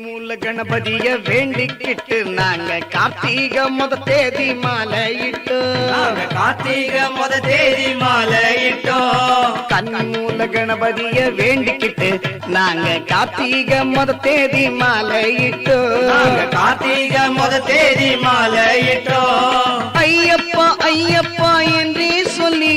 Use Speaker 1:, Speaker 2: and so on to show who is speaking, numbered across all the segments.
Speaker 1: மூல கணபதிய வேண்டிக்கிட்டு நாங்க கார்த்திகை முத தேதி மாலையிட்டோம்.
Speaker 2: கார்த்திகை முத தேதி மாலையிட்டோம்.
Speaker 1: கண்மூல கணபதிய வேண்டிக்கிட்டு நாங்க கார்த்திகை முத தேதி மாலையிட்டோம்.
Speaker 2: கார்த்திகை முத தேதி மாலையிட்டோம்.
Speaker 1: ஐயப்பா ஐயப்பா என்றே சொல்லி,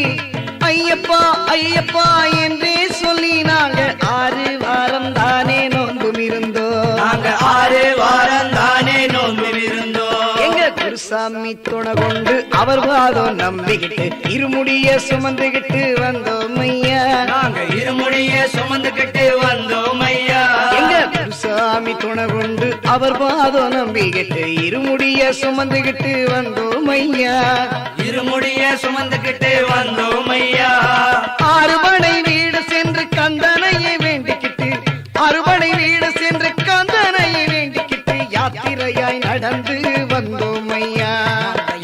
Speaker 1: ஐயப்பா ஐயப்பா என்றே சொல்லி நாங்க 6 வாரம் தானே நோன்பும் இருந்தோம்.
Speaker 2: நாங்க 6 வாரம் தானே நோன்பும் இருந்தோம்.
Speaker 1: எங்க குருசாமி துணை கொண்டு அவர் வாதம் நம்பிக்கிட்டு இருமுடிய சுமந்துகிட்டு வந்தோம் ஐயா.
Speaker 2: நாங்க இருமுடிய சுமந்துகிட்டு வந்தோம் ஐயா.
Speaker 1: எங்க குருசாமி துணை கொண்டு அவர் வாதம் நம்பிக்கிட்டு இருமுடிய சுமந்துகிட்டு வந்தோம் ஐயா.
Speaker 2: இருமுடிய சுமந்துகிட்டு வந்தோம் ஐயா.
Speaker 1: அறுபடை வீடு சென்று கந்தனையை வேண்டிக்கிட்டு, அறுபடை வீடு சென்று கந்தனையை வேண்டிக்கிட்டு யாத்திரையாய் நடந்து வந்தோம் ஐயா.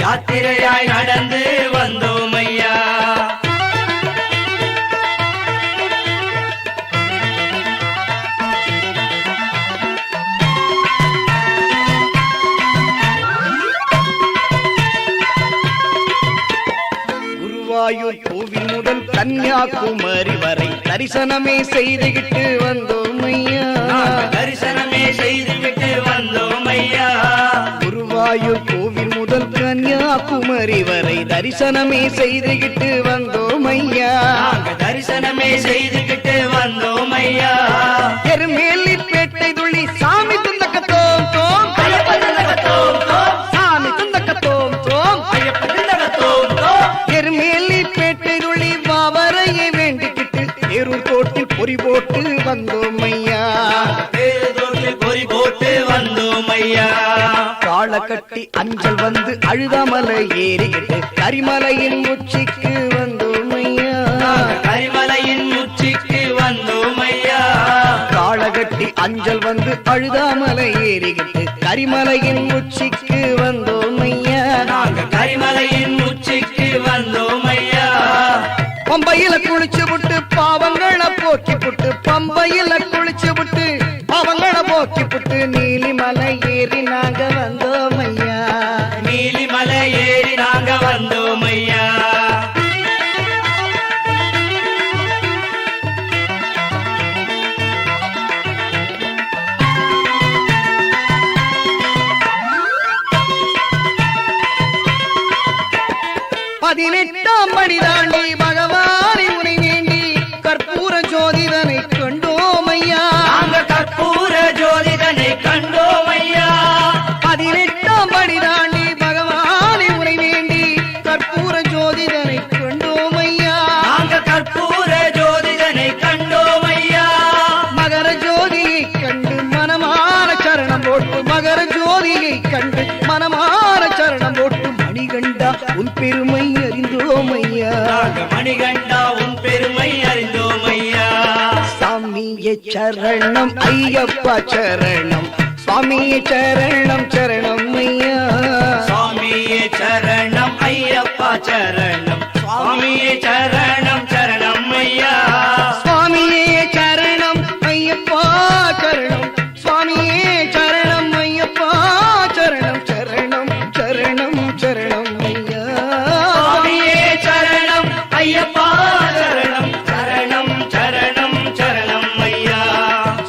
Speaker 2: யாத்திரையாய் நடந்து வந்தோம் ஐயா.
Speaker 1: குருவாயூர் கோவில் முதல் கன்னியாகுமரி வரை தரிசனமே செய்துகிட்டு வந்தோம் ஐயா.
Speaker 2: தரிசனமே செய்துவிட்டு வந்தோம் ஐயா.
Speaker 1: குருவாயூர் கோவில் முதல் கன்னியாகுமரி வரை தரிசனமே செய்துகிட்டு வந்தோம் ஐயா.
Speaker 2: தரிசனமே செய்துகிட்டு வந்தோம் ஐயா.
Speaker 1: எருமேலி பேட்டை துள்ளி சாமி துந்தக்கத்தோம் தோம், சாமி துந்தக்கத்தோம் தோம். எருமேலி பேட்டை துள்ளி பாவரையை வேண்டிக்கிட்டு ஏரூர் தோட்டில் பொறி போட்டு வந்தோம் ஐயா.
Speaker 2: பொறி போட்டு வந்தோம் ஐயா.
Speaker 1: காளை கட்டி அஞ்சல் வந்து அழுதாமலை ஏறிக்கிட்டு கரிமலையின் உச்சிக்கு வந்தோம் ஐயா.
Speaker 2: கரிமலையின் உச்சிக்கு வந்தோம் ஐயா.
Speaker 1: காளை கட்டி அஞ்சல் வந்து அழுதாமலை ஏறிக்கிட்டு கரிமலையின் உச்சிக்கு வந்தோம் ஐயா.
Speaker 2: கரிமலையின் உச்சிக்கு வந்தோம் ஐயா.
Speaker 1: பம்பையில குளிச்சு விட்டு பாவங்களை போக்கி புட்டு, பம்பையில குளிச்சு விட்டு பாவங்களை போக்கி புட்டு நீலிமலை ஏறி நாங்க வந்தோம் ஐயா.
Speaker 2: நீலிமலை ஏறி நாங்க வந்தோம் ஐயா.
Speaker 1: பதினெட்டாம் படி தாண்டி பகவானை உனை வேண்டி கற்பூர ஜோதிதனை கண்டோம் ஐயா.
Speaker 2: கற்பூர ஜோதிதனை கண்டோம் ஐயா.
Speaker 1: 18ஆம் படி தாண்டி பகவானை உனை வேண்டி கற்பூர ஜோதிதனை கண்டோம் ஐயா.
Speaker 2: கற்பூர ஜோதிதனை கண்டோம் ஐயா.
Speaker 1: மகர ஜோதியை கண்டு மனமான சரணம் போட்டு, மகர ஜோதியை கண்டு மனமான சரணம் போட்டு மணிகண்டா உன் பெருமை அறிந்தோம் ஐயா.
Speaker 2: மணிகண்டா உன் பெருமை அறிந்தோம் ஐயா.
Speaker 1: சாமியே சரணம் ஐயப்பா சரணம், சுவாமியே சரணம் சரணம் ஐயா.
Speaker 2: சுவாமியே சரணம் ஐயப்பா சரணம், சுவாமியே சரணம் சரணம் ஐயா.
Speaker 1: சுவாமியே சரணம் ஐயப்பா சரணம், சுவாமியே சரணம் ஐயப்பா சரணம் சரணம் சரணம் சரணம் ஐயா.
Speaker 2: சுவாமியே சரணம் ஐயப்பா சரணம் சரணம் சரணம் சரணம் ஐயா.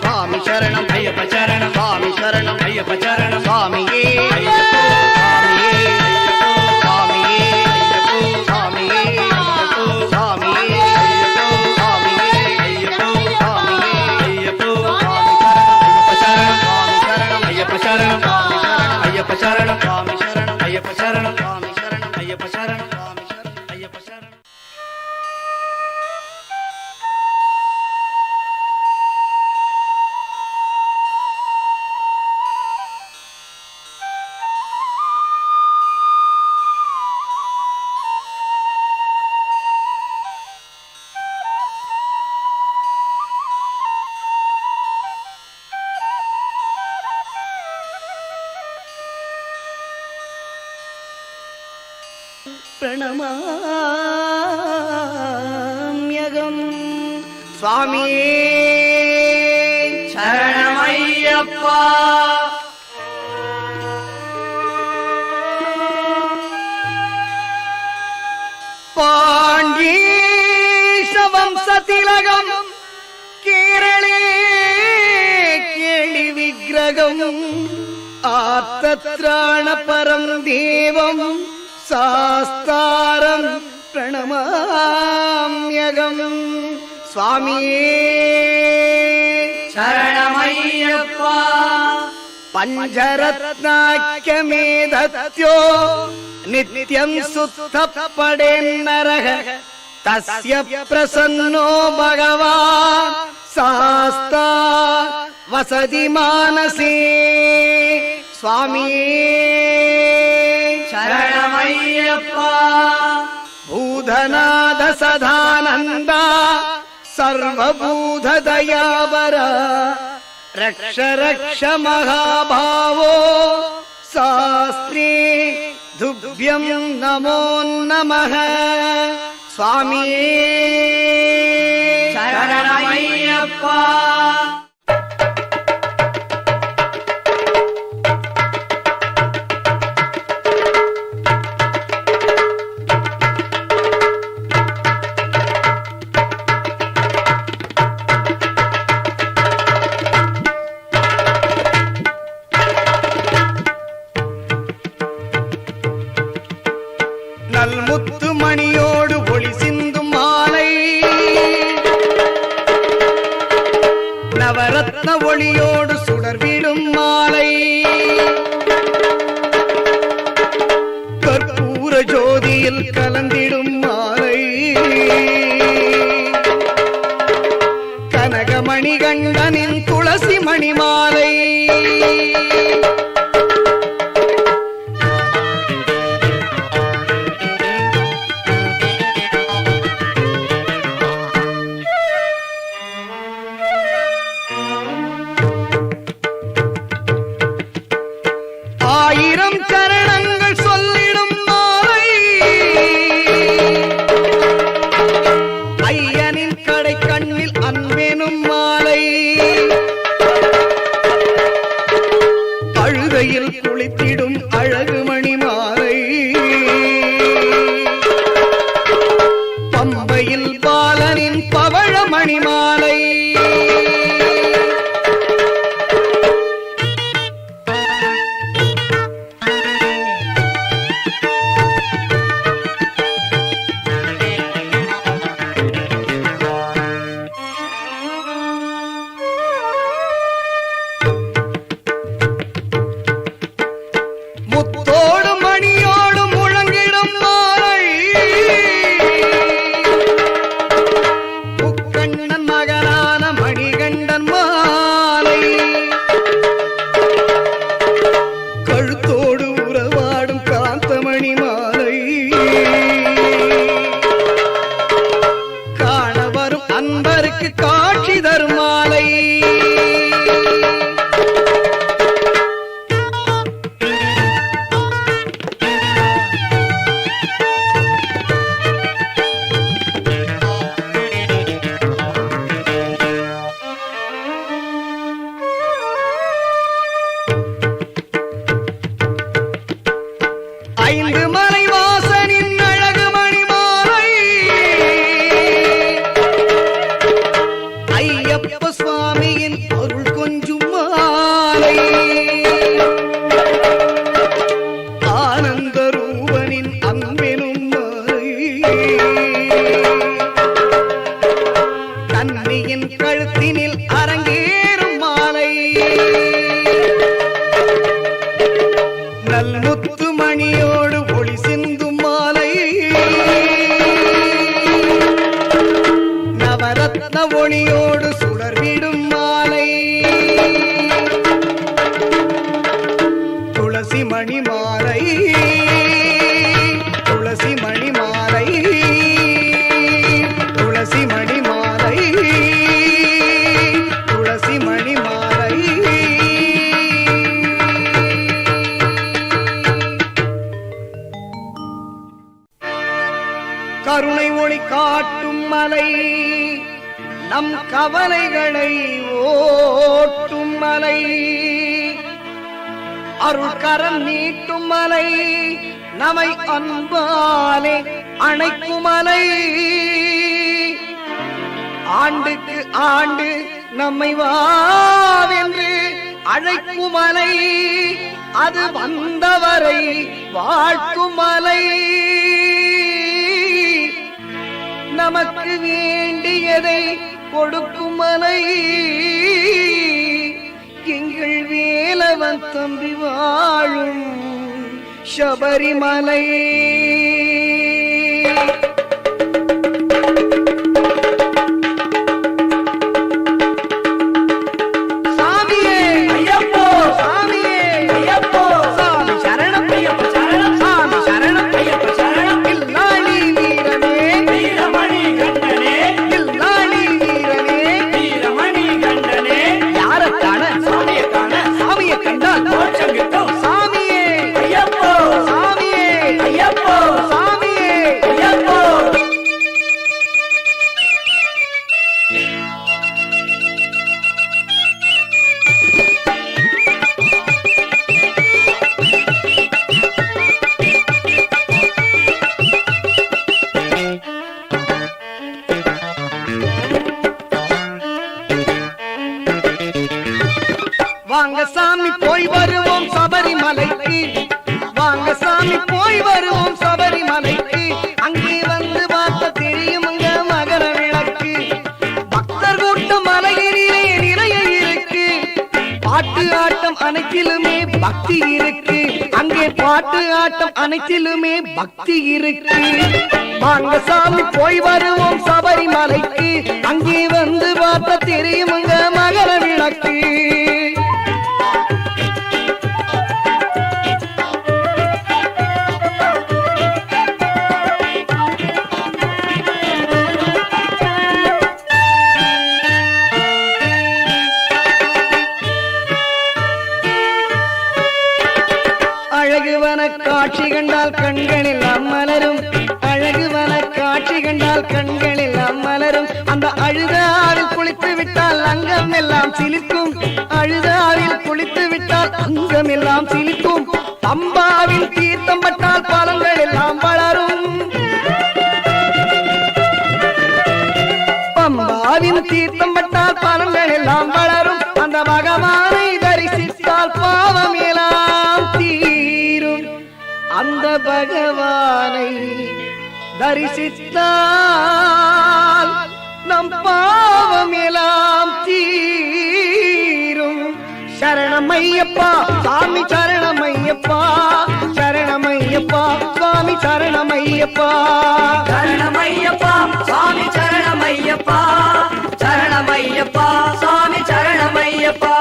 Speaker 1: சுவாமி சரணம்
Speaker 2: ஐயப்ப சரணம்,
Speaker 1: சுவாமி சரணம்
Speaker 2: ஐயப்ப சரணம்,
Speaker 1: சுவாமியே
Speaker 2: சரணம் சுவாமி சரணம் ஐயப்ப சரணம் சுவாமி சரணம் ஐயப்ப சரணம் சுவாமி சரணம் ஐயப்ப சரணம்.
Speaker 1: பிரணமாம்யகம் சுவாமியே
Speaker 2: சரணமையப்பா. ஐயப்பா
Speaker 1: பாண்டீசவம் சதிலகம் கேரளே கேளி விக்கிரகம் ஆத்தத்ராண பரம் தேவம் சாஸ்தாரம் பிரணமாம்யகம் சுவாமியே
Speaker 2: சரணமையப்பா
Speaker 1: பஞ்சரத்னாக்கியமே தத்யோ நித்யம் சுத்தப்படேன்னரக தஸ்ய பிரசன்னோ பகவான் சாஸ்தா வசதி மானசே சுவாமியே
Speaker 2: சரணமையப்பா
Speaker 1: பூதநாத சதானந்தா சர்வபூத தயாவர ரக்ஷ ரக்ஷ மகாபாவோ சாஸ்திரே துப்யம் நமோ நமः சுவாமியே
Speaker 2: சரணமையப்பா
Speaker 1: நல்முத்து மணியோடு ஒளி சிந்தும் மாலை நவரத்ன ஒளியோடு சுடர்விடும் மாலை கற்பூர ஜோதியில் கலந்திடும் மாலை கனகமணி கண்டனின் துளசி மணி மாலை ஆயிரம் சரணங்கள் சொல்லிடும் மாலை ஐயனின் கடை கண்ணில் அன்பெனும் மாலை அழுதையில் குளித்திடும் அழகு மணி மாலை பம்பையில் பாலனின் பவழ மணி மாலை முத்தோடு மணியோடு முழங்கிடும் மாலை முக்கண்ணன் மகனான மணிகண்டன் மாலை கழுத்தோடு உறவாடும் காந்தமணி மாலை காண வரும் அன்பருக்கு காட்சி தரும் மாலை ஐந்து மலை வாசனின் அழகு மணி மாலை ஐயப்ப சுவாமியின் அருள் கொஞ்சும் மாலை ஆனந்த ரூபனின் அன்பெனும் மாலை கன்னியின் கழுத்தினில் அரங்கேறும் மாலை நல்முத்து மணியோடு ஒளி சிந்தும் மாலை நவரத்ன ஒளியோடு சுடர்விடும் மாலை துளசி மணி மாலை துளசி மணி மாலை துளசி மணி மாலை துளசி மணி மாலை கருணை ஒளி காட்டும் மலை நம் கவலைகளை ஓட்டும் உயரும் மலை, அருள் கரம் நீட்டும் மலை, நம்மை அன்பாலே அணைக்கும் மலை, ஆண்டுக்கு ஆண்டு நம்மை வாவென்று அழைக்கும் மலை, அது வந்தவரை வாழ்க்கும் மலை, நமக்கு வேண்டியதை கொடுக்கும் மலை, எங்கள் வேலவன் தம்பி வாழும் சபரிமலை. வாங்க சாமி போய் வருவோம் சபரிமலைக்கு, வாங்க சாமி போய் வருவோம் சபரிமலைக்கு, அங்கே வந்து பார்த்த தெரியுமுங்க மகர விளக்கு, பக்தர் கூட்டம் மலையிலே நிறைய இருக்கு, பாட்டு ஆட்டம் அனைத்திலுமே பக்தி இருக்கு, அங்கே பாட்டு ஆட்டம் அனைத்திலுமே பக்தி இருக்கு. வாங்க சாமி போய் வருவோம் சபரிமலைக்கு, அங்கே வந்து பார்த்த தெரியுமுங்க மகர விளக்கு. அழகுவன காட்சி கண்டால் கண்களில் மலரும், அழகுவன காட்சி கண்டால் கண்களில் மலரும், அந்த அழுதாவில் குளித்து விட்டால் அங்கம் எல்லாம் சிலிக்கும், அழுதாவில் குளித்து விட்டால் அங்கம் எல்லாம் சிலிக்கும், பம்பாவில் தீர்த்தம் பட்டால் பலங்கள் எல்லாம் வளரும், பம்பாவில் தீர்த்தம் பட்டால் பலங்கள் எல்லாம் வளரும், அந்த பகவானை தரிசித்தால் பாவம் எல்லாம் தீரும், அந்த பகவானை தரிசித்தால் நம் பாவம் எல்லாம் தீரும். சரணமையப்பா சாமி சரணமையப்பா, சரணமையப்பா சுவாமி சரணமையப்பா,
Speaker 3: சரணமையப்பா சுவாமி சரணமையப்பா, சரணமையப்பா சுவாமி சரணமையப்பா.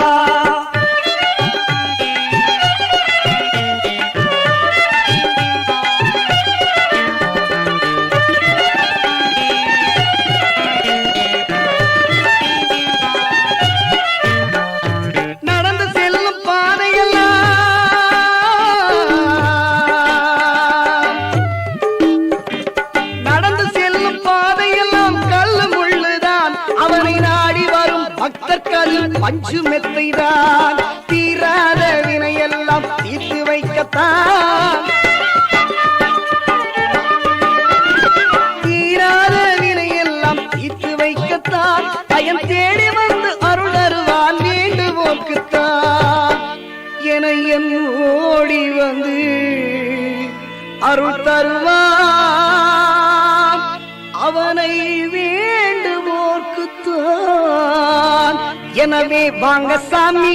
Speaker 1: பஞ்சு மெத்தைதான் தீராத வினையெல்லாம் தீர்த்து வைக்கத்தான், தீராத வினையெல்லாம் தீர்த்து வைக்கத்தான், பயன் தேடி வந்து அருள் அருவான் வேண்டுவோர்க்குத்தான், என என் ஓடி வந்து அருள் தருவான், அவனை வேண்டுவோர்க்குத்தான். எனவே வாங்க சாமி,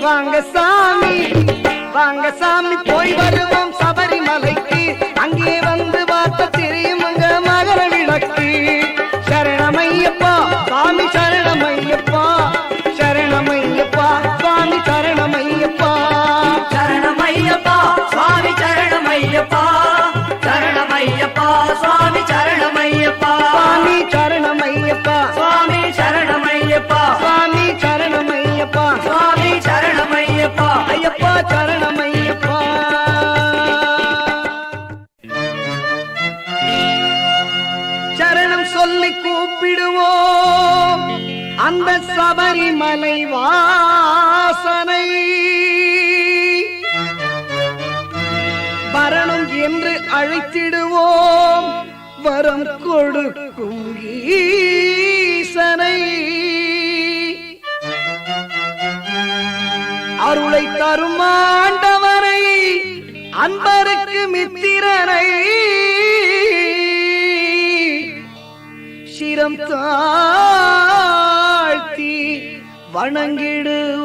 Speaker 1: வாங்க சாமி, வாங்க சாமி போய் வருவோம் சபரிமலைக்கு, அங்கே வந்து பார்த்த தெரியுமுங்க மகர விளக்கு. சரணமையப்பா சாமி சரணமையப்பா, சரணமையப்பா சுவாமி சரணமையப்பா,
Speaker 3: சரணமையப்பா சுவாமி சரணமையப்பா, சரணமையப்பா சுவாமி சரணமையப்பா,
Speaker 1: சுவாமி சரணமையப்பா,
Speaker 3: சுவாமி சரணமையப்பா,
Speaker 1: சுவாமி சரணமையப்பா,
Speaker 3: சுவாமி சரணமையப்பா,
Speaker 1: ஐயப்பா சரணமையப்பா. சரணம் சொல்லி கூப்பிடுவோம் அந்த சபரிமலை வா. என்று அழைத்திடுவோம் வரம் கொடுக்கும் ஈசனை. அருளை தரும் ஆண்டவரை அன்பருக்கு மித்திரனை சிரம் தாழ்த்தி வணங்கிடுவோம்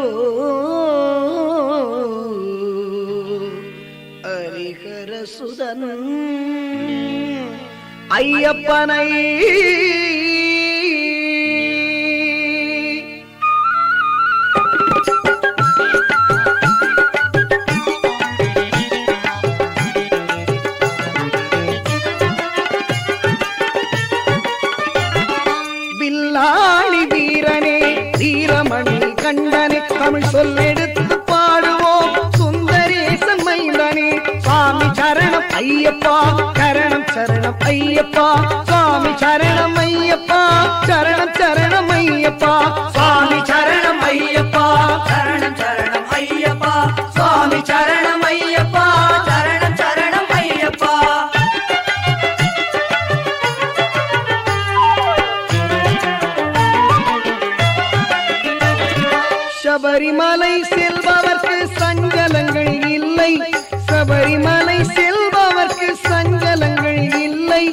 Speaker 1: ஹரிஹர சுதன் ஐயப்பனை. வில்லாளி வீரனே வீரமணி கண்டனே தமிழ் சொல்லெடுத்து பாடுவோம் சுந்தரேசன் மைந்தனே. சுவாமி சரணம் ஐயப்பா சரணம் சரணம் ஐயப்பா சுவாமி சரணம் ஐயப்பா சரணம் சரணம் ஐயப்பா
Speaker 3: சுவாமி சரணம் ஐயப்பா சரணம் சரணம் ஐயப்பா சுவாமி சரணம் ஐயப்பா சரணம் சரணம் ஐயப்பா.
Speaker 1: சபரிமலை செல்பவர்க்கு சஞ்சலங்கள் இல்லை, சபரிமலை செல்பவர்க்கு சஞ்சலங்கள் இல்லை.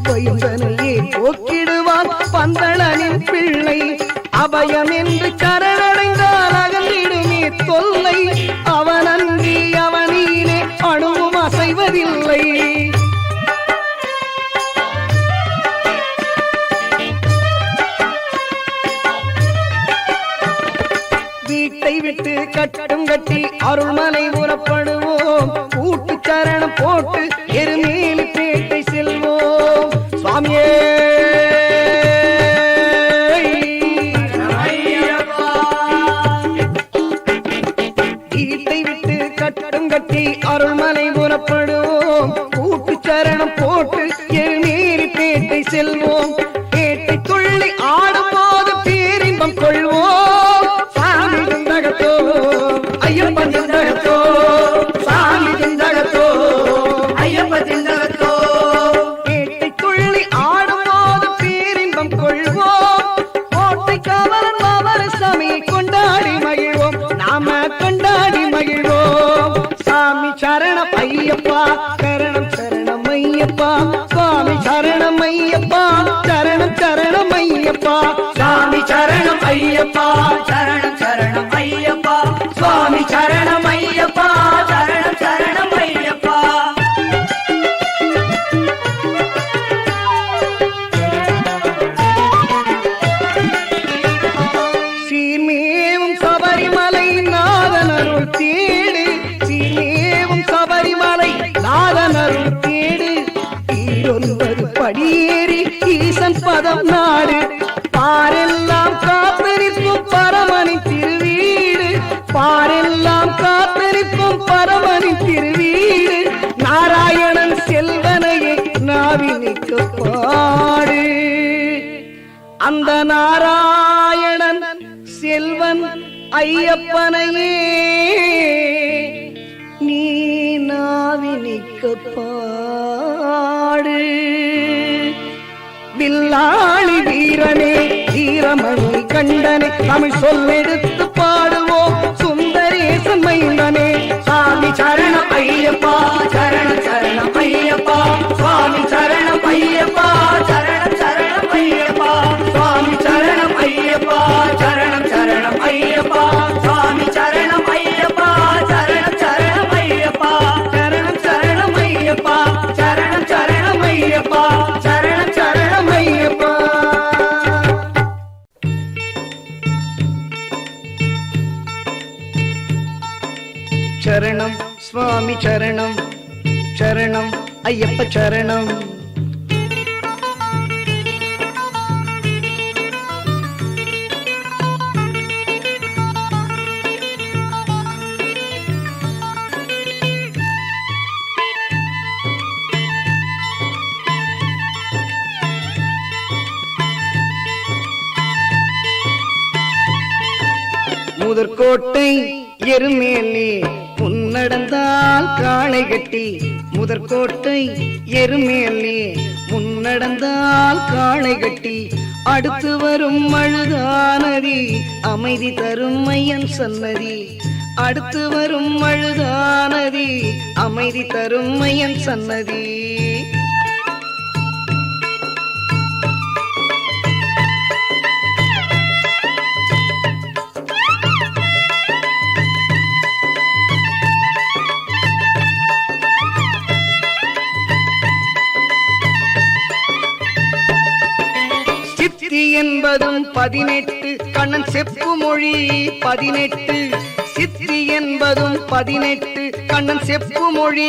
Speaker 1: பயந்தனையே போக்கிடுவான் பந்தளனின் பிள்ளை. அபயம் என்று சரணடைந்தால் அகன்றிடுமே தொல்லை. அவனன்றி அவனிலே அணுவும் அசைவதில்லை. வீட்டை விட்டு கட்டும் கட்டி அருள்மலை உறப்படுவோம். கூட்டு சரணம் போட்டு எருமேலி பேட்டை செல்வோம். சுவாமியே வீட்டை விட்டு கட்டும் கட்டி அருள்மலை உறப்படுவோம். கூட்டு சரணம் போட்டு எருமேலி பேட்டை செல்வோம். பேட்டை துள்ளி ஆடும் போது பேரின்பம் கொள்வோம். சாமி குந்தகத்தோ ஐயப்பன் குந்தகத்தோ சாமி குந்தகத்தோ
Speaker 3: ஐயப்ப திண்டகத்தோ
Speaker 1: பேட்டை துள்ளி ஆடும் போது பேரின்பம் கொள்வோம். கோட்டை காவலன் மாவரசாமி கொண்டாடி மகிழ்வோம். நாம கொண்டாடி மகிழ்வோம். சாமி சரணம் ஐயப்பா சரணம் சரணம் ஐயப்பா சுவாமி சரணம் ஐயப்பா சரணம் சரணம் ஐயப்பா
Speaker 3: சுவாமி சரணம் ஐயப்பா சரணம் சரணம் ஐயப்பா சுவாமி சரணம் ஐயப்பா சரணம் சரணம் ஐயப்பா.
Speaker 1: சீர்மேவும் சபரிமலை நாதனருள் தேடு. சீர்மேவும் சபரிமலை நாதனருள் தேடு. ஈரொன்பது படியேறி ஈசன் பதம் நாடு. பாரெல்லாம் காத்திருக்கும் பரமனின் திருவீடு. பாரெல்லாம் காத்திருக்கும் பரமனின் திருவீடு. நாராயணன் செல்வனையே நாவினிக்கு பாடு. அந்த நாராயணன் செல்வன் ஐயப்பனையே நீ நாவினிக்கு பாடு. வில்லாளி வீரனே வீரமணி கண்டனே தமிழ் சொல்லெடுத்து பாடுவோம் சுந்தரேசன் மைந்தனே.
Speaker 3: சுவாமி சரணம் ஐயப்பா சரணம் சரணம் ஐயப்பா சுவாமி சரணம் ஐயப்பா சரணம் சரணம் ஐயப்பா சுவாமி சரணம் ஐயப்பா சரணம் சரணம் ஐயப்பா சுவாமி சரணம் ஐயப்பா சரணம் சரணம் ஐயப்பா
Speaker 1: சரணம் சரணம் ஐயப்பா
Speaker 3: சரணம் சரணம் ஐயப்பா
Speaker 1: சரணம் சரணம் ஐயப்பா. சரணம் சுவாமி சரணம் சரணம் ஐயப்ப சரணம். முதற்கோட்டை எருமேலி முன்னடந்தால் காளை கட்டி முதற்கோட்டை எருமேலே முன்னடந்தால் காளை கட்டி அடுத்து வரும் அழுதானதி அமைதி தரும் மையன் சன்னதி அடுத்து வரும் அழுதானதி அமைதி தரும் மையன் சன்னதி சித்தி என்பதும் 18 கண்ணன் செப்பு மொழி 18 சித்தி என்பதும் 18 கண்ணன் செப்பு மொழி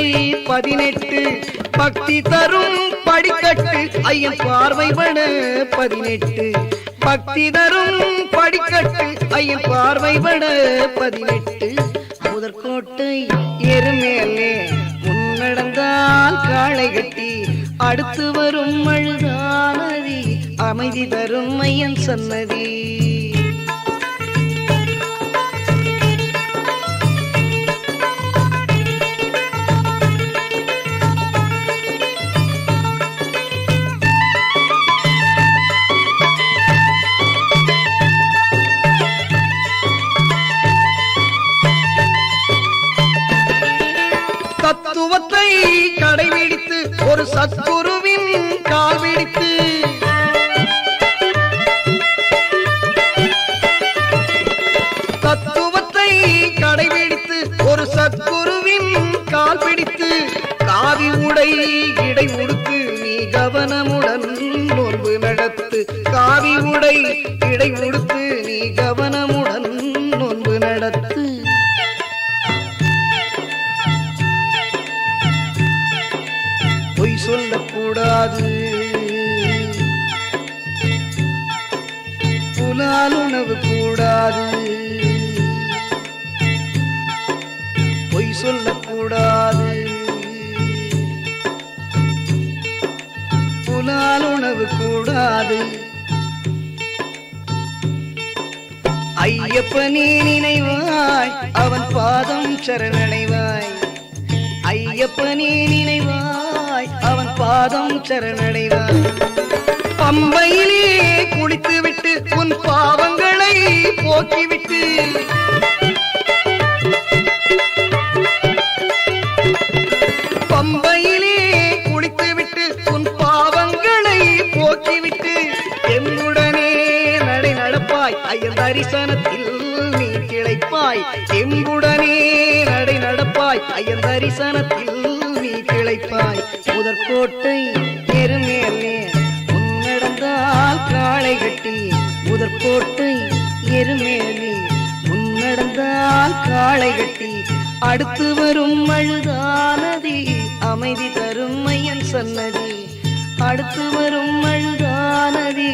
Speaker 1: 18 பக்தி தரும் படிக்கட்டு ஐயன் பார்வைபட 18 பக்தி தரும் படிக்கட்டு ஐயன் பார்வைபட 18 முதற்கோட்டை எருமேலே முன்னடந்தால் காளை கட்டி அடுத்து வரும் அழுதானதி அமைதி தரும் மையன் சன்னதி தத்துவத்தை கடைபிடித்து ஒரு சத்குருவின் கால் பிடித்து தத்துவத்தை கடைபிடித்து ஒரு சத்குருவின் கால் பிடித்து காவி உடை இடை உடுத்து நீ கவனமுடன் நோன்பு நடத்து காவி உடை இடை உடுத்து நீ கவனமுடன் நோன்பு நடத்து பொய் சொல்லக்கூடாது புலால் உணவு கூடாது பொய் சொல்லக்கூடாது புலால் உணவு கூடாது ஐயப்பனே நினைவாய் அவன் பாதம் சரணடைவாய் ஐயப்பனே நினைவாய் அவன் பாதம் சரணடைவாய் பம்பையிலே குளித்து விட்டு உன் பாவங்களை போக்கிவிட்டு பம்பையிலே குளித்து விட்டு உன் பாவங்களை போக்கிவிட்டு எம்முடனே நடை நடப்பாய் ஐயன் தரிசனத்தில் நீ கிளைப்பாய் எம்முடனே நடை நடப்பாய் ஐயன் தரிசனத்தில் நீ கிளைப்பாய் முதற்கோட்டை எருமேலே முன்னடந்தால் காளை கட்டி முதற்கோட்டை எருமேலே முன்னடந்தால் காளை கட்டி அடுத்து வரும் அழுதானதி அமைதி தரும் மையன் சன்னதி அடுத்து வரும் அழுதானதி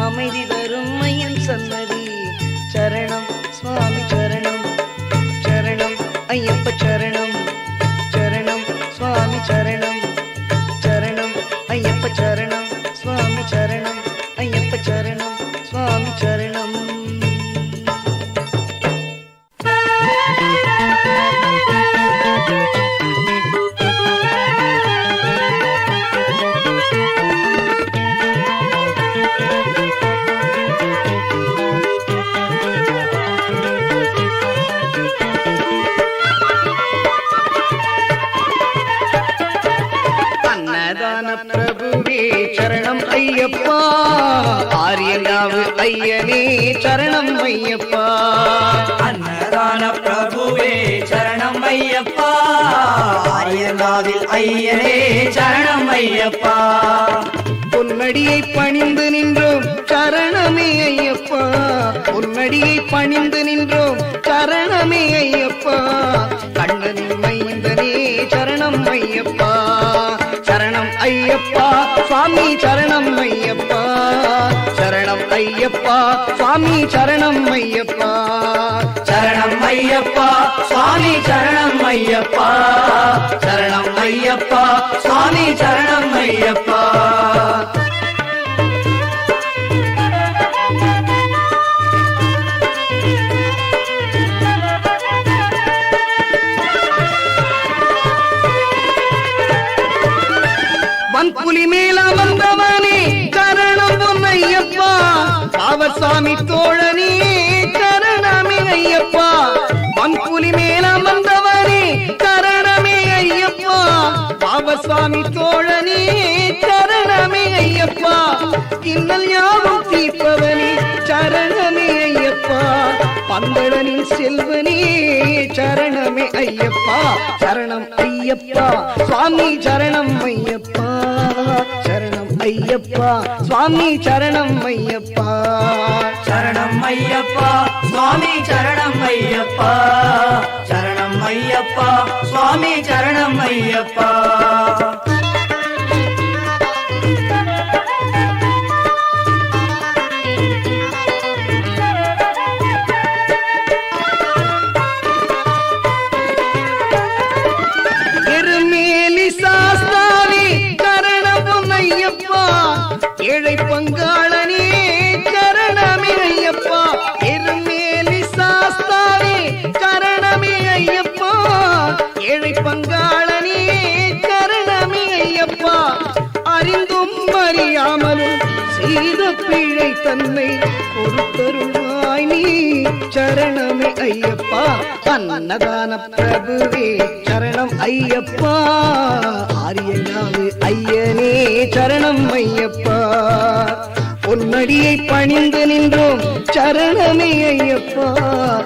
Speaker 1: அமைதி தரும் மையன் சன்னதி சரணம் சுவாமி சரணம் சரணம் ஐயப்ப சரணம் சரணம் சுவாமி சரணம் சரணம் ஐயப்ப சரணம் சுவாமி சரணம் ஐயப்ப சரணம் சுவாமி சரணம் பிரபுவே சரணம் ஐயப்பா ஆரியங்காவு ஐயனே சரணம் ஐயப்பா
Speaker 3: அன்னதான பிரபுவே சரணம் ஐயப்பா ஆரியங்காவில் ஐயனே சரணம் ஐயப்பா
Speaker 1: பொன்னடியை பணிந்து நின்றோம் சரணமே ஐயப்பா பொன்னடியை பணிந்து நின்றோம் சரணமே ஐயப்பா கண்ணனின் மைந்தனே சரணம் ஐயப்பா சரணம் ஐயப்பா சுவாமி சரணம் ஐயப்பா சரணம் ஐயப்பா சுவாமி சரணம் ஐயப்பா
Speaker 3: சரணம் ஐயப்பா சுவாமி சரணம் ஐயப்பா சரணம் ஐயப்பா சுவாமி சரணம் ஐயப்பா
Speaker 1: சுவாமி தோழனே சரணமே ஐயப்பா இன்னல் யாவும் தீர்ப்பவனே சரணமே ஐயப்பா பந்தளனின் செல்வனே சரணமே ஐயப்பா சரணம் ஐயப்பா சுவாமி சரணம் ஐயப்பா சரணம் ஐயப்பா சுவாமி சரணம் ஐயப்பா
Speaker 3: சரணம் ஐயப்பா சுவாமி சரணம் ஐயப்பா சரணம் ஐயப்பா சுவாமி சரணம் ஐயப்பா
Speaker 1: ஏழை பங்காளனே சரணமே ஐயப்பா எருமேலி சாஸ்தாவே சரணமே ஐயப்பா ஏழை பங்காளனே சரணமே ஐயப்பா அறிந்தும் அறியாமலும் செய்த பிழை தன்னை பொறுத்தருளாய் நீ சரணமே ஐயப்பா அன்னதான பிரபுவே சரணம் ஐயப்பா ஆரியனாவு ஐயனே சரணம் ஐயப்பா பொன்னடியை பணிந்து நின்றோம் சரணமே ஐயப்பா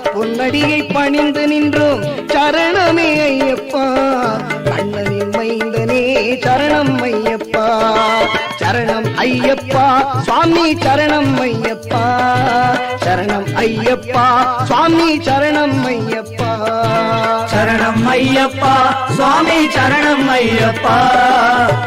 Speaker 1: பொன்னடியை பணிந்து நின்றோம் சரணமே ஐயப்பா கண்ணனின் மைந்தனே சரணம் ஐயப்பா சரணம் ஐயப்பா சுவாமி சரணம் ஐயப்பா சரணம் ஐயப்பா சுவாமி சரணம் ஐயப்பா
Speaker 3: சரணம் ஐயப்பா சுவாமி சரணம் ஐயப்பா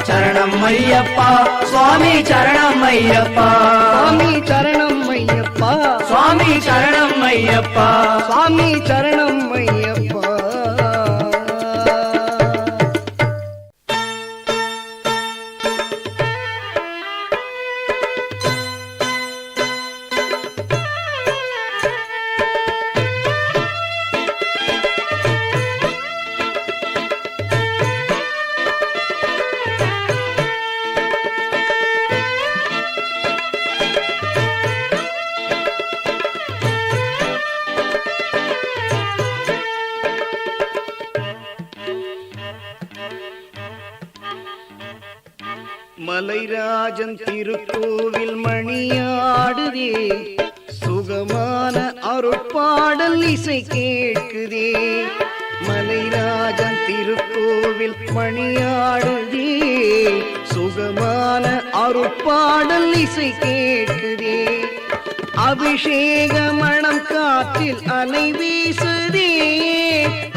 Speaker 3: சரணம் ஐயப்பா சுவாமி சரணம் ஐயப்பா
Speaker 1: சுவாமி சரணம் ஐயப்பா
Speaker 3: சுவாமி சரணம் ஐயப்பா
Speaker 1: சுவாமி சரணம் ஐயப்பா மலைராஜன் திருக்கோவில் மணியாடுதே சுகமான அருட்பாடல் இசை கேட்குதே மலைராஜன் திருக்கோவில் மணியாடுதே சுகமான அருட்பாடல் இசை கேட்குதே அபிஷேக மணம் காற்றில் அலை வீசுதே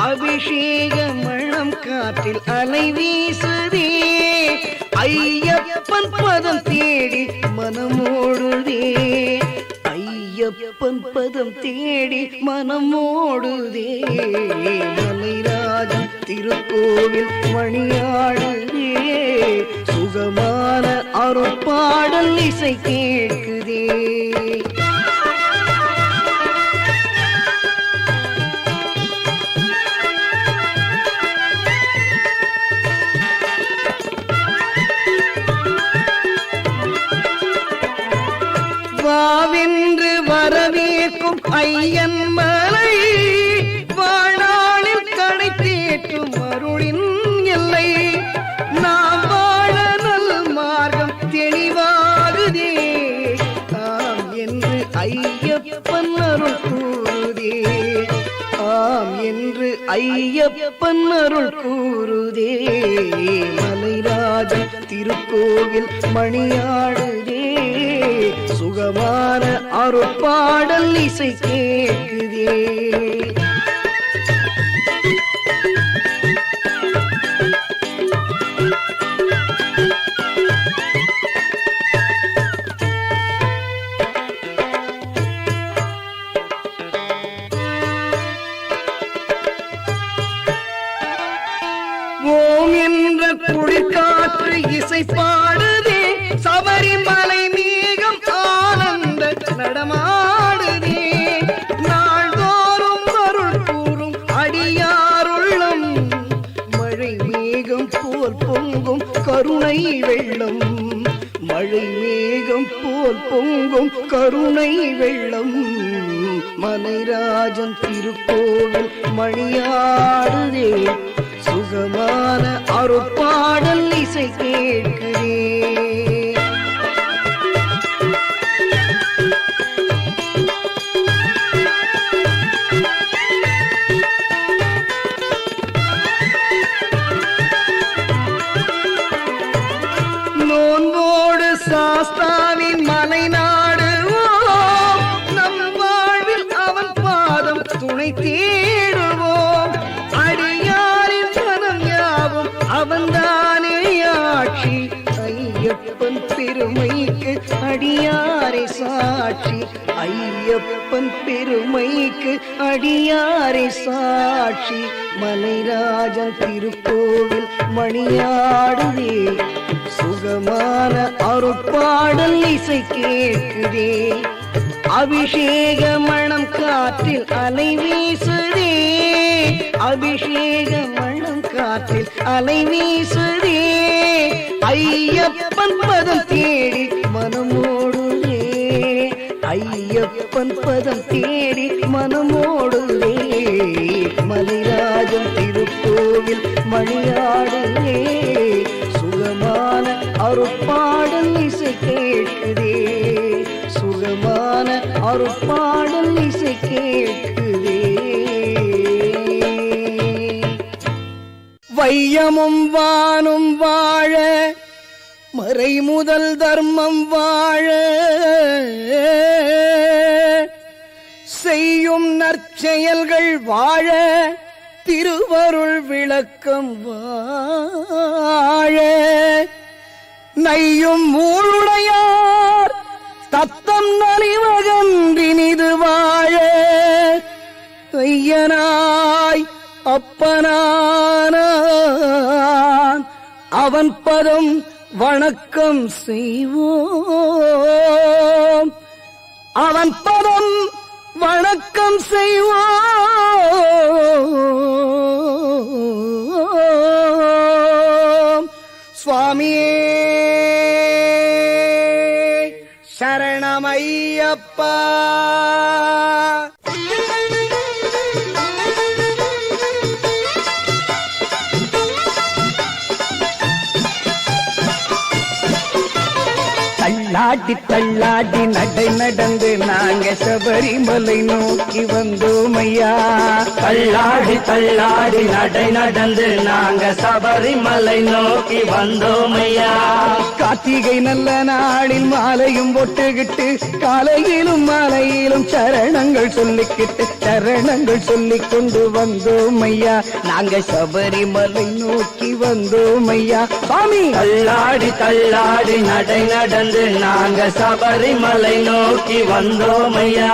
Speaker 1: அபிஷேக மணம் காற்றில் அலை வீசுதே ஐயப்பன் பதம் தேடி மனமோடுதே ஐயப்பன் பதம் தேடி மனமோடுதே மலைராஜன் திருக்கோவில் மணியாடுதே சுகமான அருட்பாடல் இசை கேட்குதே வாவென்று வரவேற்கும் ஐயன் மலை வாழாளில் கடை தேற்றும் அருளின் எல்லை நாம் வாழ நல் மார்க்கம் தெளிவாகுதே ஆம் என்று ஐயப்பன் அருள் கூறுதே ஆம் என்று ஐயப்பன் அருள் கூறுதே மலைராஜன் திருக்கோவில் மணியாடுதே சுகமான அருட்பாடல் இசை கேட்குதே ஓம் என்ற குளிர்காற்று இசை பாடுதே சபரிமலை மேகம் ஆனந்த நடமாடுதே நாள்தோறும் அருள் கூறும் அடியாருள்ளம் மழை மேகம் போல் பொங்கும் கருணை வெள்ளம் மழை மேகம் போல் பொங்கும் கருணை வெள்ளம் மலைராஜன் திருக்கோவில் மணியாடுதே சுகமான அருட்பாடல் அடியாரை சாட்சி ஐயப்பன் பெருமைக்கு அடியாரை சாட்சி மலைராஜன் திருக்கோவில் மணியாடுதே சுகமான அருட்பாடல் இசை கேட்குதே அபிஷேக மணம் காற்றில் அலை வீசுதே அபிஷேக மணம் காற்றில் அலை வீசுதே ஐயப்பன் பதம் தேடி மனமோடுதே ஐயப்பன் பதம் தேடி மனமோடுதே மலைராஜன் திருக்கோவில் மணியாடுதே சுகமான அருட்பாடல் இசை கேட்குதே சுகமான அருட்பாடல் இசை கேட்குதே வையமும் வானும் வாழ மறைமுதல் தர்மம் வாழ செய்யும் நற்செயல்கள் வாழ திருவருள் விளக்கம் வாழ நையும் மூளுடையார் தத்தம் நலிவகன்றினிது வாழ ஐயனாய் அப்பனானான் அவன் பதம் வணக்கம் செய்வோம் அவன் பதம் வணக்கம் செய்வோம் சுவாமியே சரணமையப்பா தள்ளாடி தள்ளாடி நடை நடந்து நாங்க சபரிமலை நோக்கி வந்தோம் ஐயா
Speaker 3: தள்ளாடி தள்ளாடி நடை நடந்து நாங்க சபரிமலை நோக்கி வந்தோம் ஐயா
Speaker 1: கார்த்திகை நல்ல நாளில் மாலையும் பொட்டுகிட்டு காலையிலும் மாலையிலும் சரணங்கள் சொல்லிக் கொண்டு வந்தோம் ஐயா நாங்க சபரிமலை நோக்கி வந்தோம் ஐயா சுவாமி
Speaker 3: தள்ளாடி தள்ளாடி நடை நடந்து நாங்க சபரிமலை நோக்கி வந்தோம் ஐயா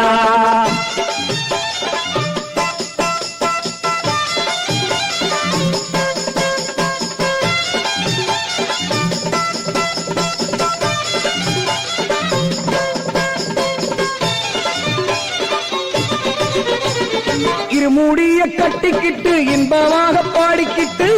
Speaker 1: இருமூடிய கட்டிக்கிட்டு இன்பமாக பாடிக்கிட்டு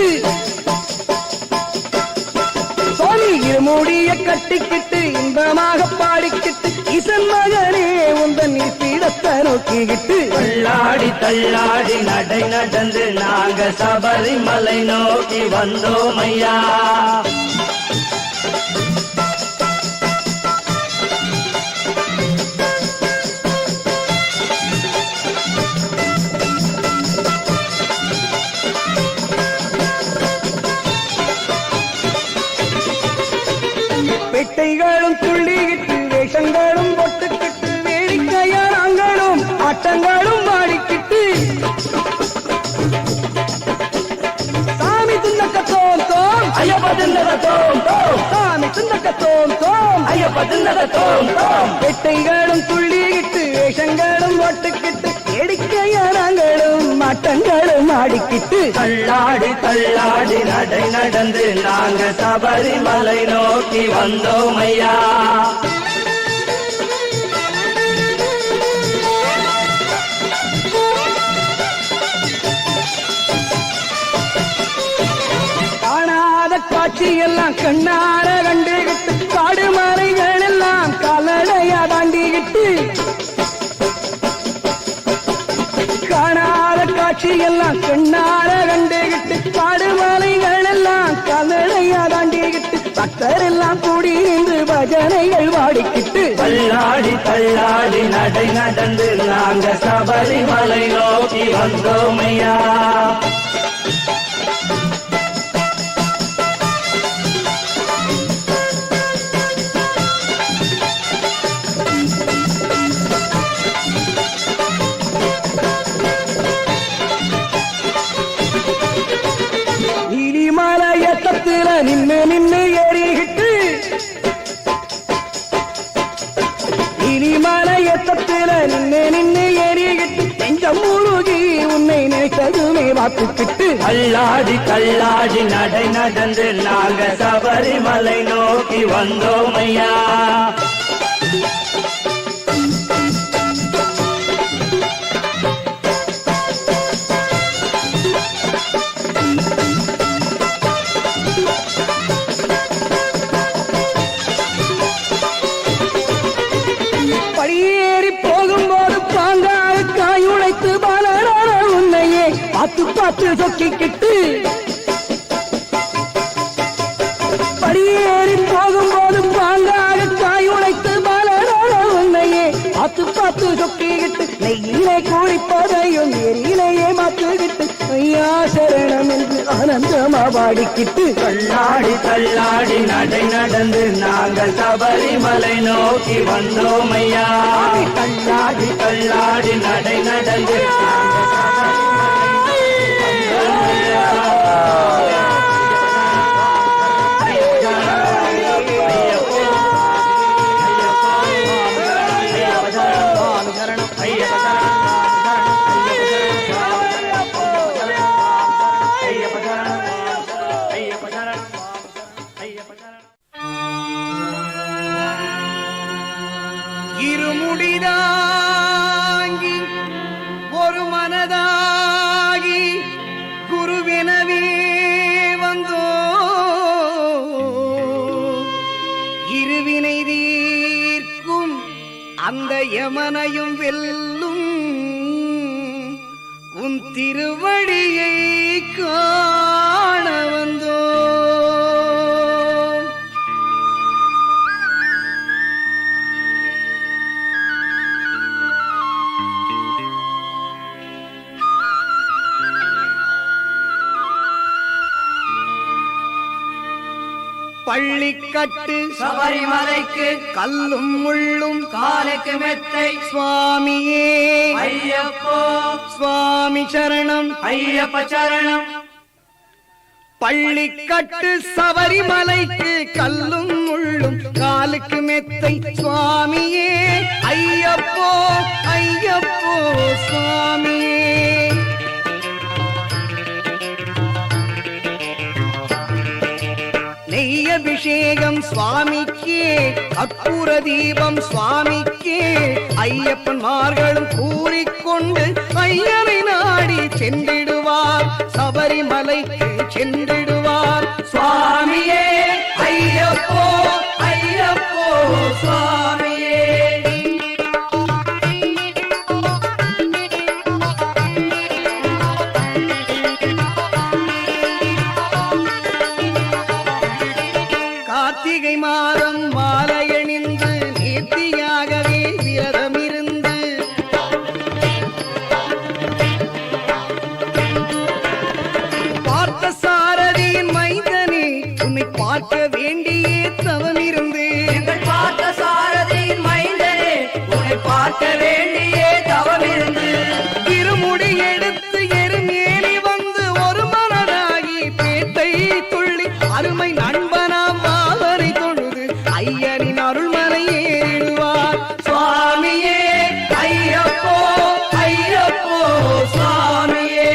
Speaker 1: சுவாமி இருமூடிய கட்டிக்கிட்டு இன்பமாக பாடிக்கிட்டு இசன் மகனே உந்தன் இருப்பிடத்தை நோக்கிக்கிட்டு
Speaker 3: தள்ளாடி தள்ளாடி நடை நடந்து நாங்க சபரிமலை நோக்கி வந்தோம் ஐயா
Speaker 1: பெட்டைகளும் துள்ளிக்கிட்டு வேஷங்களும் பொட்டுக்கிட்டு வேடிக்கையாரங்களும் ஆட்டங்களும் ஆடிக்கிட்டு சாமி துன்னக்கத்தோம் தோம்
Speaker 3: ஐயப்ப தின்னகத்தோம் தோம்
Speaker 1: சாமி துன்னக்கத்தோம் தோம்
Speaker 3: ஐயப்ப தின்னகத்தோம் தோம்
Speaker 1: பெட்டைகளும் துள்ளிக்கிட்டு வேஷங்களும் பொட்டுக்கிட்டு வேடிக்கையாரங்களும் ஆட்டங்களும் ஆடிக்கிட்டு
Speaker 3: தள்ளாடி தள்ளாடி நடை நடந்து நாங்க சபரிமலை நோக்கி வந்தோம் ஐயா
Speaker 1: காணாத காட்சியெல்லாம் கண்ணார கண்டுகிட்டு காடு மலைகள் எல்லாம் காலடையா தாண்டிக்கிட்டு காணாத காட்சியெல்லாம் கண்ணார கண்டுகிட்டு காடு மலைகள் எல்லாம் காலடையா தாண்டிக்கிட்டு பக்தர் எல்லாம் கூடி நின்று பஜனைகள் வாடிக்கிட்டு
Speaker 3: தள்ளாடி தள்ளாடி நடை நடந்து நாங்க சபரிமலை நோக்கி வந்தோம் ஐயா
Speaker 1: நீலிமலையத்தத்துல நின்னு நின்னு ஏறிக்கிட்டு மாத்துக்கிட்டு
Speaker 3: தள்ளாடி தள்ளாடி நடை நடந்து நாங்க சபரிமலை நோக்கி வந்தோம் ஐயா.
Speaker 1: படியேறி போகும்போது பாங்காக காயுழைத்து பாலரான உன்னையே பார்த்து பார்த்து சொக்கிக்கிட்டு படியேறி போகும்போது பாங்காக காயுழைத்து பாலரான உன்னையே பார்த்து பார்த்து சொக்கிக்கிட்டு நெய்யிலே கூறிப்பதையும் நெறியிலேயே மாத்துக்கிட்டு ஐயா சரணம் என்று ஆனந்தமா பாடிக்கிட்டு
Speaker 3: தள்ளாடி தள்ளாடி நடை நடந்து நாங்கள் சபரிமலை நோக்கி வந்தோம் ஐயா. தள்ளாடி தள்ளாடி நடை நடந்து நாங்கள்
Speaker 1: இருமுடிதாங்கி ஒரு மனதாகி குருவெனவே வந்தோ இருவினை தீர்க்கும் அந்த யமனையும் வெல்லும் உன் திருவடியை காண வந்தோ. பள்ளிக்கட்டு
Speaker 2: சபரிமலைக்கு
Speaker 1: கல்லும் முள்ளும்
Speaker 2: காலைக்கு மெத்தை
Speaker 1: சுவாமியே
Speaker 2: ஐயப்போ
Speaker 1: சுவாமி சரணம்
Speaker 2: ஐயப்ப சரணம்.
Speaker 1: பள்ளிக்கட்டு சபரிமலைக்கு கல்லும் முள்ளும் காலுக்கு மெத்தை சுவாமியே ஐயப்போ ஐயப்போ சுவாமியே. நெய்யபிஷேகம் சுவாமிக்கே அற்புர தீபம் சுவாமிக்கே ஐயப்பன்மார்களும் கூறிக்கொண்டு ஐயனை நாடி சென்றிடுவார் சபரிமலைக்கு சென்றிடுவார் சுவாமியே ஐயப்போ ஐயப்போ சுவாமியே. கார்த்திகை மாதம் மாலையணிந்து நேர்த்தியாகவே விரதமிருந்து பார்த்த சாரதியின் மைந்தனே உன்னை பார்க்க வேண்டியே தவமிருந்து
Speaker 2: எங்கள் பார்த்த சாரதியின் மைந்தனே உன்னை பார்க்க வேண்டியே தவமிருந்து
Speaker 1: இருமுடி எடுத்து எருமேலி வந்து ஒரு மனதாகி பேட்டை துள்ளி அருமை நண்பனாம் பாவனை தொழுது ஐயனின் அருள்மனை ஏறிடுவார் சுவாமியே ஐயப்போ ஐயப்போ சுவாமியே.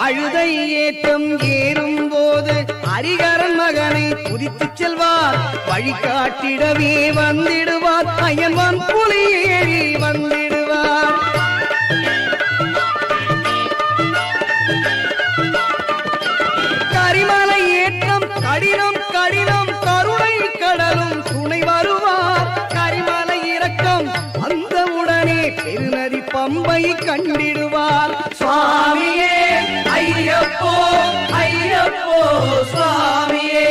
Speaker 1: அழுதை ஏற்றம் ஏறும் போது ஹரிகரன் மகனை குதித்துச் செல்வார் வழிகாட்டிடவே வந்திடுவார் அயன்வான் புலி ஏறி வந்திடுவார். கரிமலை ஏற்றம் கடினம் கடினம் கருணை கடலும் துணை வருவார். கரிமலை இறக்கம் வந்தவுடனே பெருநதி பம்பை கண்டிடுவார் சுவாமியே
Speaker 2: ஐயப்போ ஐயப்போ சுவாமியே.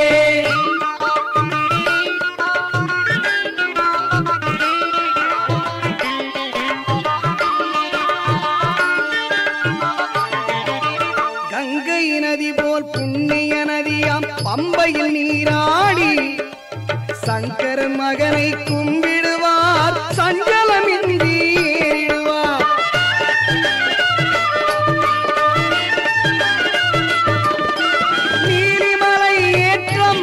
Speaker 1: கங்கை நதி போல் புண்ணிய நதியாம் பம்பையில் நீராடி சங்கரன் மகனை கும்பிடுவார் சஞ்சலமின்றி ஏறிடுவார். நீலிமலை ஏற்றம்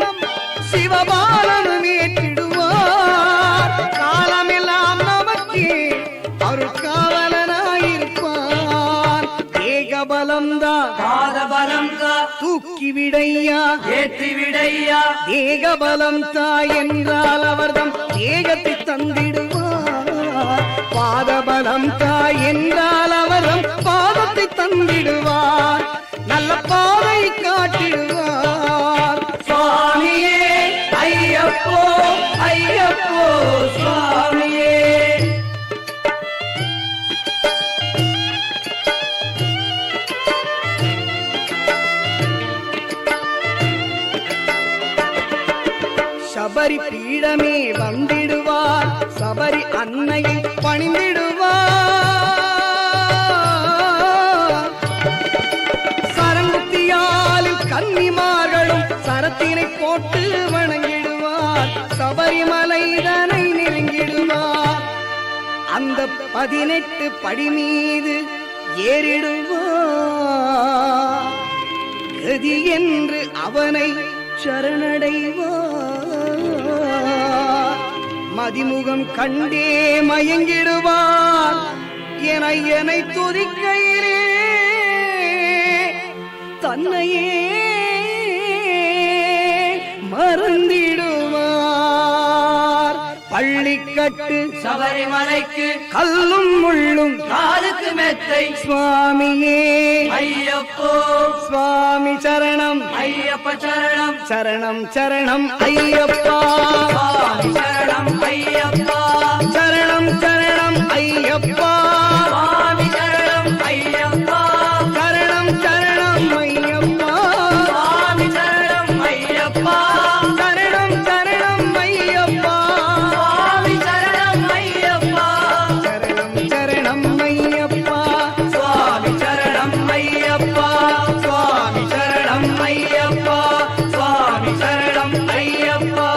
Speaker 1: சிவபாலனும் ஏற்றிடுவார் காலமெல்லாம் நமக்கே அருள் காவலனாயிருப்பார் தேகபலம்தான்
Speaker 3: பாதபலம் தா
Speaker 1: தூக்கி விடையா
Speaker 3: ஏற்றி விடையா
Speaker 1: தேகபலம் தாய் என்றால் அவர்தம் தேகத்தை தந்திடுவார் பாதபலம் தாய் என்றால் அவர்தம் பாதத்தை தந்திடுவார் நல்ல பாதை காட்டிடுவார்
Speaker 3: சுவாமியே ஐயப்போ ஐயப்போ சுவாமியே
Speaker 1: சபரி பீடமே வந்திடுவார் சபரி அன்னையை பணிந்திடுவார் சரங்குத்தியாலில் கன்னிமார்களும் சரத்தினை போட்டு வணங்கிடுவார் சபரிமலைதனை நெருங்கிடுவார் அந்த 18 படி மீது ஏறிடுவார் கதி என்று அவனை சரணடைவார் மதிமுகம் கண்டே மயங்கிடுவார் என்னை துதிக்கையிலே தன்னையே மறந்திடுவார் பள்ளிக்கட்டு
Speaker 3: சபரிமலைக்கு
Speaker 1: கல்லும் முள்ளும்
Speaker 3: காலுக்கு மெத்தை
Speaker 1: சுவாமியே
Speaker 3: ஐயப்போ
Speaker 1: சுவாமி சரணம்
Speaker 3: ஐயப்ப சரணம்
Speaker 1: சரணம் சரணம் ஐயப்பா
Speaker 3: சுவாமி சரணம் ஐயப்பா
Speaker 1: சரணம் சரணம் ஐயப்பா
Speaker 3: சுவாமி சரணம் ஐயப்பா
Speaker 1: சரணம் சரணம் ஐயப்பா
Speaker 3: சுவாமி சரணம் ஐயப்பா
Speaker 1: சரணம் சரணம் ஐயப்பா
Speaker 3: சுவாமி சரணம் ஐயப்பா
Speaker 1: சரணம் சரணம் ஐயப்பா
Speaker 3: சுவாமி சரணம் ஐயப்பா சுவாமி சரணம் ஐயப்பா சுவாமி சரணம் ஐயப்பா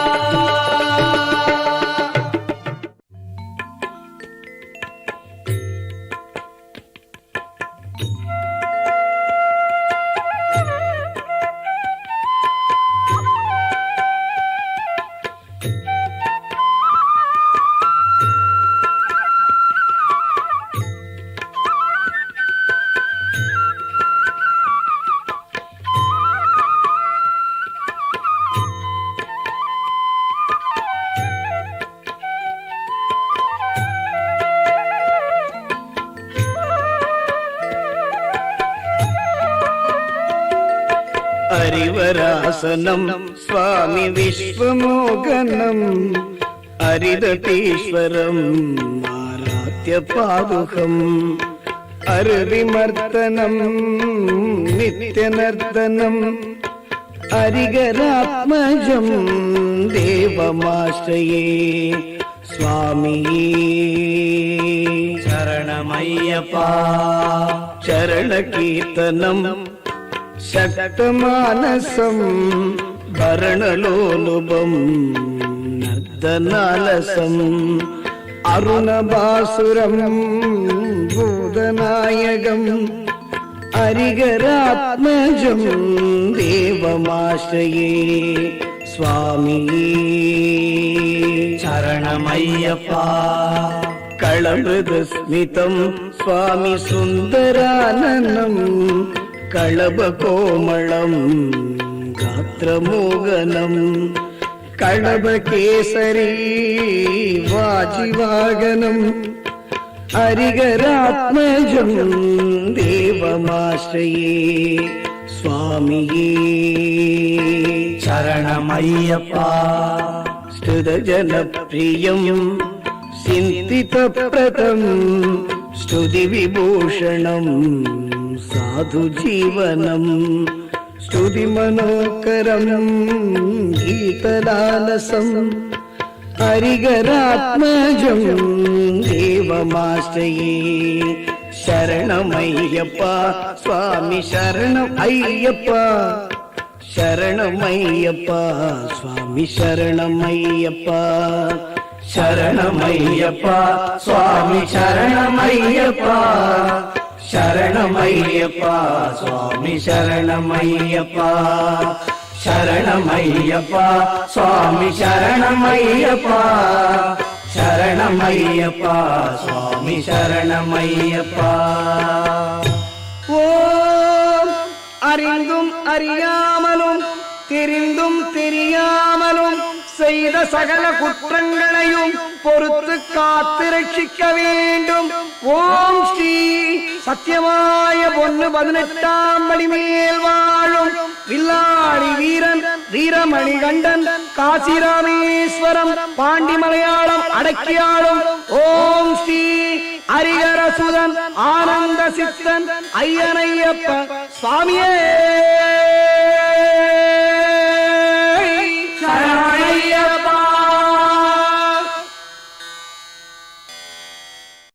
Speaker 1: हरिवरासनं स्वामी विश्वमोहनं हरिदतीश्वरम् आराध्य पादुकम् हरिविमर्दनं नित्यनर्दनं हरिगरात्मजं देवमाश्रये स्वामी
Speaker 3: சரணமையப்பா
Speaker 1: चरणकीर्तनं शक्तमानसं भरणलोलुभं नर्दनालसं अरुणभासुरं भूतनायकं हरिहरात्मजं देवमाश्रये स्वामी
Speaker 3: சரணமையப்பா
Speaker 1: कळमृदस्मितं स्वामी सुन्दराननं कळभकोमलं गात्रमोहनं कळभकेसरी वाजिवागनं हरिहरात्मजं देवमाश्रये स्वामी
Speaker 3: சரணமையப்பா
Speaker 1: स्तुतजनप्रियं चिन्तितप्रदं स्तुतिविभूषणं साधुजीवनं स्तुतिमनोकरं गीतलालसं हरिहरात्मजं देवमाश्रये शरणमय्यप्पा स्वामी शरणमय्यप्पा शरणमय्यप्पा स्वामी शरणमय्यप्पा
Speaker 3: சரணமையப்பா சுவாமி சரணமையப்பா சரணமையப்பா சுவாமி சரணமையப்பா சரணமையப்பா சுவாமி சரணமையப்பா சரணமையப்பா சுவாமி சரணமையப்பா.
Speaker 1: ஓம் அறிந்தும் அறியாமலும் தெரிந்தும் தெரியாமலும் செய்த சகல குற்றங்களையும் பொறுத்து காத்து ரட்சிக்க வேண்டும். ஓம் ஸ்ரீ சத்தியமாய பொன்னு 18ஆம் படி மேல் வாழும் வில்லாளி வீரன் வீரமணி கண்டன் காசிராமேஸ்வரம் பாண்டி மலையாளம் அடக்கியாளும் ஓம் ஸ்ரீ ஹரிஹரசுதன் ஆனந்த சித்தன் ஐயனையப்ப சுவாமியே